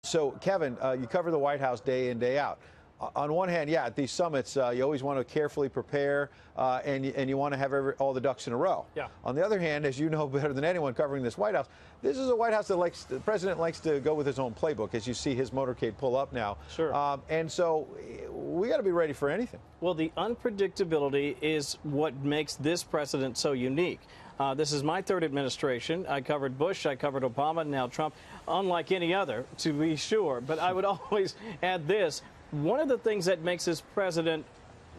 So, Kevin, you cover the White House day in, day out. On one hand, yeah, at these summits, you always want to carefully prepare and you want to have all the ducks in a row. Yeah. On the other hand, as you know better than anyone covering this White House, this is a White House that the president likes to go with his own playbook, as you see his motorcade pull up now. Sure. And so we got to be ready for anything. Well, the unpredictability is what makes this president so unique. This is my third administration. I covered Bush, I covered Obama, now Trump, unlike any other, to be sure. But I would always add this. One of the things that makes this president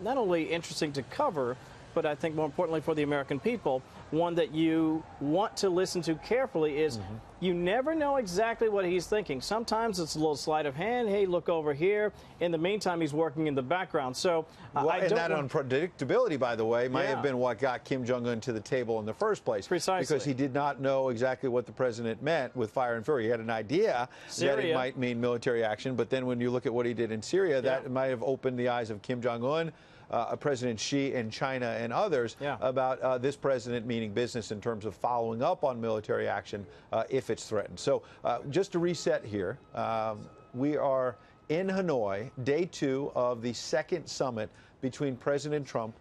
not only interesting to cover, but I think more importantly for the American people, one that you want to listen to carefully is you never know exactly what he's thinking. Sometimes it's a little sleight of hand. Hey, look over here. In the meantime, he's working in the background. So and that unpredictability, by the way, might have been what got Kim Jong Un to the table in the first place. Precisely. Because he did not know exactly what the president meant with fire and fury. He had an idea that it might mean military action, but then when you look at what he did in Syria, that might have opened the eyes of Kim Jong Un, President Xi in China and others about this president meaning business in terms of following up on military action if it's threatened. So just to reset here, we are in Hanoi, day 2 of the second summit between President Trump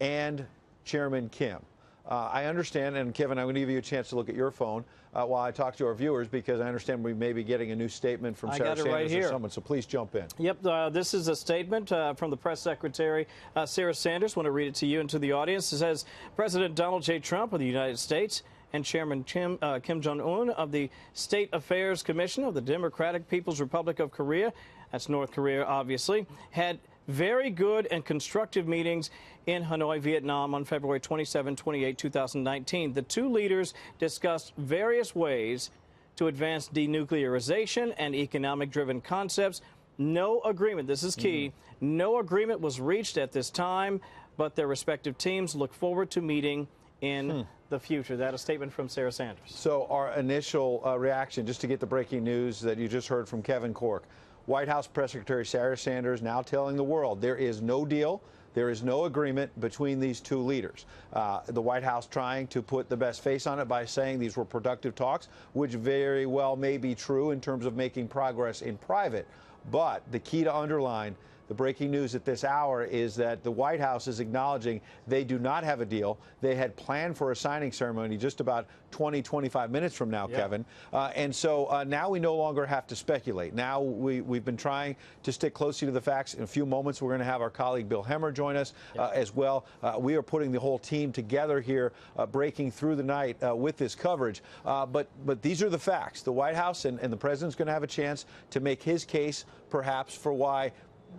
and Chairman Kim. I understand, and Kevin, I'm going to give you a chance to look at your phone while I talk to our viewers, because I understand we may be getting a new statement from Sarah Sanders or someone, so please jump in. Yep, this is a statement from the press secretary, Sarah Sanders. I want to read it to you and to the audience. It says, President Donald J. Trump of the United States and Chairman Kim Jong Un of the State Affairs Commission of the Democratic People's Republic of Korea, that's North Korea, obviously, had very good and constructive meetings in Hanoi, Vietnam on February 27, 28, 2019. The two leaders discussed various ways to advance denuclearization and economic-driven concepts. No agreement, this is key, no agreement was reached at this time, but their respective teams look forward to meeting in the future. That a statement from Sarah Sanders. So our initial reaction, just to get the breaking news that you just heard from Kevin Cork, White House Press Secretary Sarah Sanders now telling the world there is no deal, there is no agreement between these two leaders. The White House trying to put the best face on it by saying these were productive talks, which very well may be true in terms of making progress in private. But the key to underline, the breaking news at this hour is that the White House is acknowledging they do not have a deal. They had planned for a signing ceremony just about 20, 25 minutes from now, Kevin. And so now we no longer have to speculate. Now we've been trying to stick closely to the facts. In a few moments, we're going to have our colleague Bill Hemmer join us as well. We are putting the whole team together here, breaking through the night with this coverage. But these are the facts. The White House and the president's going to have a chance to make his case, perhaps, for why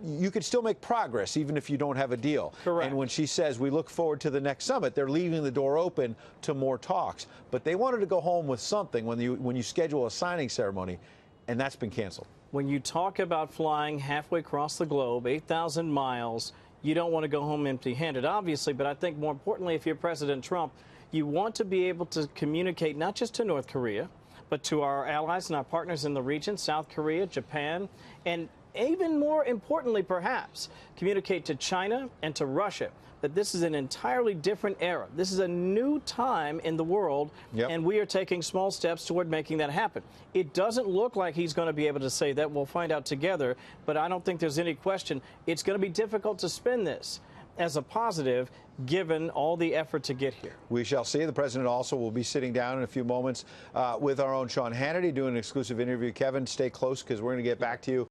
you could still make progress even if you don't have a deal. Correct. And when she says we look forward to the next summit, they're leaving the door open to more talks. But they wanted to go home with something when you schedule a signing ceremony, and that's been canceled. When you talk about flying halfway across the globe, 8,000 miles, you don't want to go home empty-handed, obviously. But I think more importantly, if you're President Trump, you want to be able to communicate not just to North Korea, but to our allies and our partners in the region, South Korea, Japan, and even more importantly, perhaps, communicate to China and to Russia that this is an entirely different era. This is a new time in the world, and we are taking small steps toward making that happen. It doesn't look like he's going to be able to say that. We'll find out together, but I don't think there's any question. It's going to be difficult to spin this as a positive, given all the effort to get here. We shall see. The president also will be sitting down in a few moments with our own Sean Hannity, doing an exclusive interview. Kevin, stay close, because we're going to get back to you.